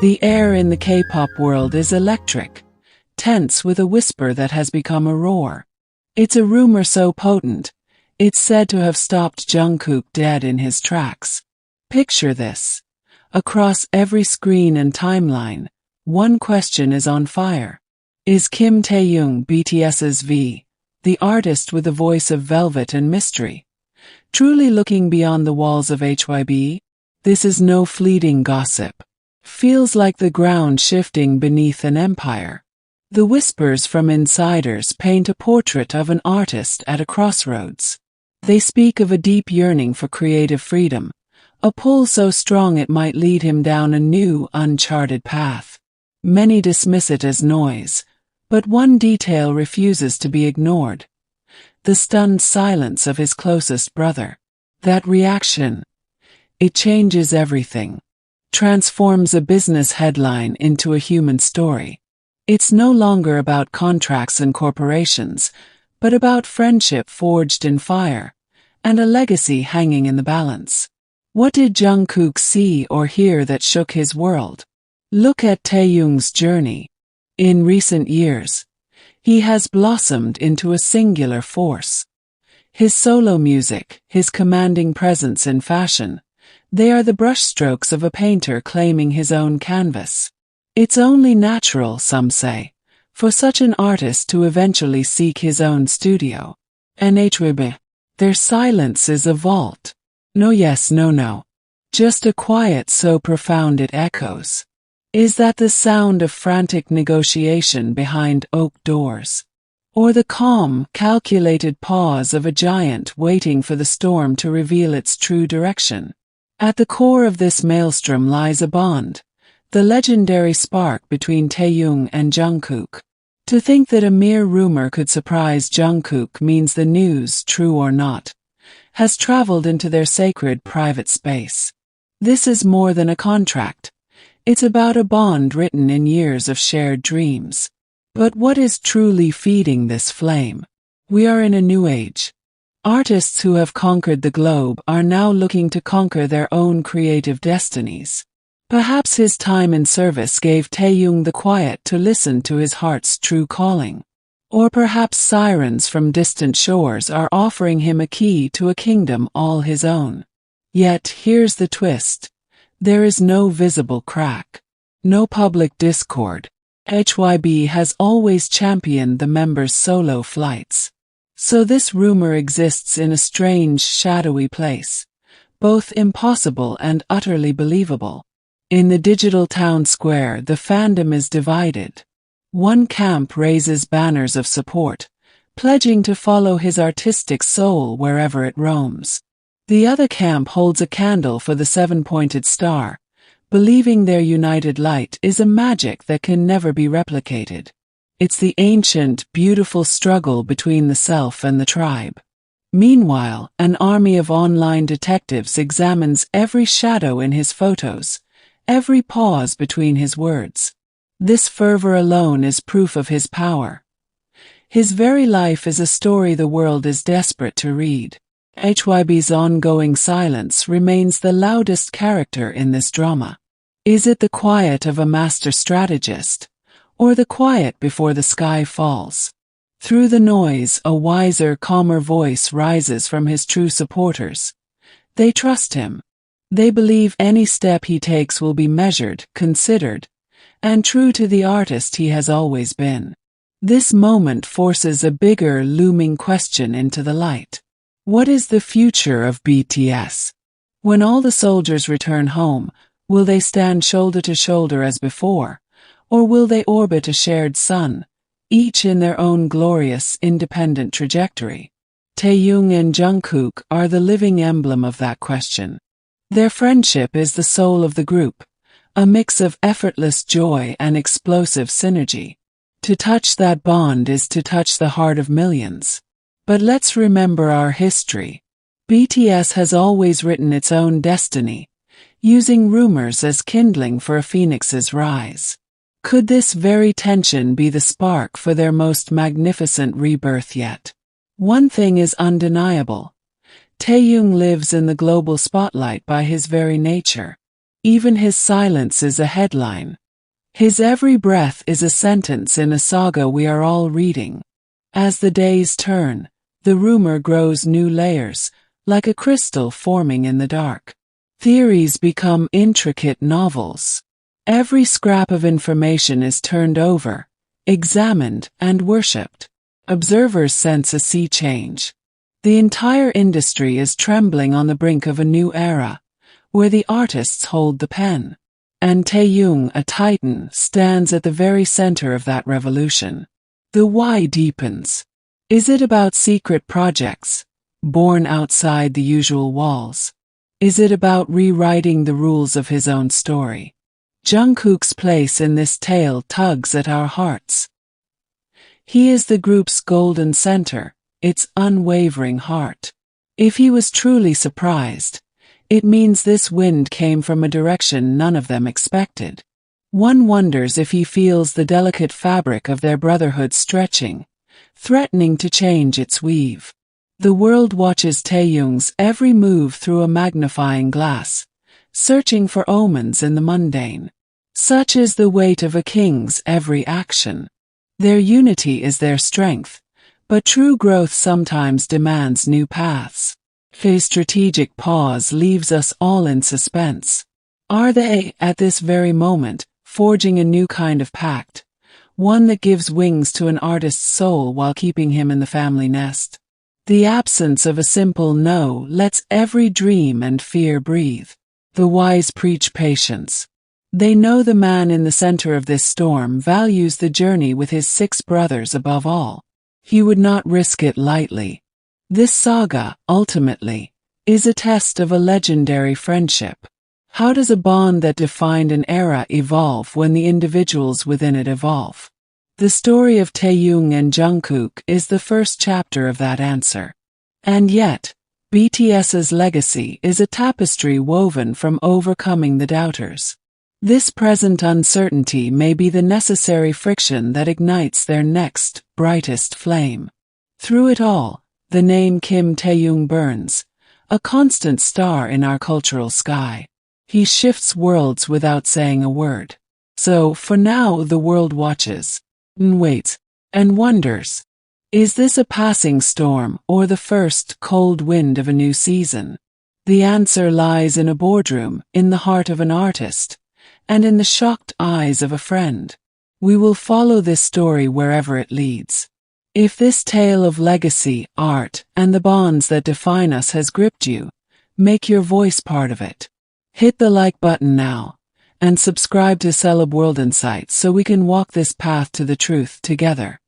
The air in the K-pop world is electric, tense with a whisper that has become a roar. It's a rumor so potent, it's said to have stopped Jungkook dead in his tracks. Picture this. Across every screen and timeline, one question is on fire. Is Kim Taehyung BTS's V, the artist with the voice of velvet and mystery, truly looking beyond the walls of HYBE? This is no fleeting gossip. Feels like the ground shifting beneath an empire. The whispers from insiders paint a portrait of an artist at a crossroads. They speak of a deep yearning for creative freedom, a pull so strong it might lead him down a new, uncharted path. Many dismiss it as noise, but one detail refuses to be ignored. The stunned silence of his closest brother. That reaction. It changes everything. Transforms a business headline into a human story. It's no longer about contracts and corporations, but about friendship forged in fire, and a legacy hanging in the balance. What did Jungkook see or hear that shook his world? Look at Taehyung's journey. In recent years, he has blossomed into a singular force. His solo music, his commanding presence in fashion, they are the brushstrokes of a painter claiming his own canvas. It's only natural, some say, for such an artist to eventually seek his own studio. And HYBE, their silence is a vault. No yes, no no. Just a quiet so profound it echoes. Is that the sound of frantic negotiation behind oak doors? Or the calm, calculated pause of a giant waiting for the storm to reveal its true direction? At the core of this maelstrom lies a bond, the legendary spark between Taehyung and Jungkook. To think that a mere rumor could surprise Jungkook means the news, true or not, has traveled into their sacred private space. This is more than a contract. It's about a bond written in years of shared dreams. But what is truly feeding this flame? We are in a new age. Artists who have conquered the globe are now looking to conquer their own creative destinies. Perhaps his time in service gave Taehyung the quiet to listen to his heart's true calling. Or perhaps sirens from distant shores are offering him a key to a kingdom all his own. Yet here's the twist. There is no visible crack. No public discord. HYBE has always championed the members' solo flights. So this rumor exists in a strange, shadowy place, both impossible and utterly believable. In the digital town square, the fandom is divided. One camp raises banners of support, pledging to follow his artistic soul wherever it roams. The other camp holds a candle for the seven-pointed star, believing their united light is a magic that can never be replicated. It's the ancient, beautiful struggle between the self and the tribe. Meanwhile, an army of online detectives examines every shadow in his photos, every pause between his words. This fervor alone is proof of his power. His very life is a story the world is desperate to read. HYBE's ongoing silence remains the loudest character in this drama. Is it the quiet of a master strategist, or the quiet before the sky falls? Through the noise, a wiser, calmer voice rises from his true supporters. They trust him. They believe any step he takes will be measured, considered, and true to the artist he has always been. This moment forces a bigger, looming question into the light. What is the future of BTS? When all the soldiers return home, will they stand shoulder to shoulder as before, or will they orbit a shared sun, each in their own glorious, independent trajectory? Taehyung and Jungkook are the living emblem of that question. Their friendship is the soul of the group, a mix of effortless joy and explosive synergy. To touch that bond is to touch the heart of millions. But let's remember our history. BTS has always written its own destiny, using rumors as kindling for a phoenix's rise. Could this very tension be the spark for their most magnificent rebirth yet? One thing is undeniable. Taehyung lives in the global spotlight by his very nature. Even his silence is a headline. His every breath is a sentence in a saga we are all reading. As the days turn, the rumor grows new layers, like a crystal forming in the dark. Theories become intricate novels. Every scrap of information is turned over, examined, and worshipped. Observers sense a sea change. The entire industry is trembling on the brink of a new era, where the artists hold the pen. And Taehyung, a titan, stands at the very center of that revolution. The why deepens. Is it about secret projects, born outside the usual walls? Is it about rewriting the rules of his own story? Jungkook's place in this tale tugs at our hearts. He is the group's golden center, its unwavering heart. If he was truly surprised, it means this wind came from a direction none of them expected. One wonders if he feels the delicate fabric of their brotherhood stretching, threatening to change its weave. The world watches Taehyung's every move through a magnifying glass, searching for omens in the mundane. Such is the weight of a king's every action. Their unity is their strength, but true growth sometimes demands new paths. His strategic pause leaves us all in suspense. Are they, at this very moment, forging a new kind of pact, one that gives wings to an artist's soul while keeping him in the family nest? The absence of a simple no lets every dream and fear breathe. The wise preach patience. They know the man in the center of this storm values the journey with his 6 brothers above all. He would not risk it lightly. This saga, ultimately, is a test of a legendary friendship. How does a bond that defined an era evolve when the individuals within it evolve? The story of Taehyung and Jungkook is the first chapter of that answer. And yet, BTS's legacy is a tapestry woven from overcoming the doubters. This present uncertainty may be the necessary friction that ignites their next, brightest flame. Through it all, the name Kim Taehyung burns, a constant star in our cultural sky. He shifts worlds without saying a word. So, for now, the world watches, and waits, and wonders. Is this a passing storm or the first cold wind of a new season? The answer lies in a boardroom, in the heart of an artist, and in the shocked eyes of a friend. We will follow this story wherever it leads. If this tale of legacy, art, and the bonds that define us has gripped you, make your voice part of it. Hit the like button now, and subscribe to CelebWorldInsight so we can walk this path to the truth together.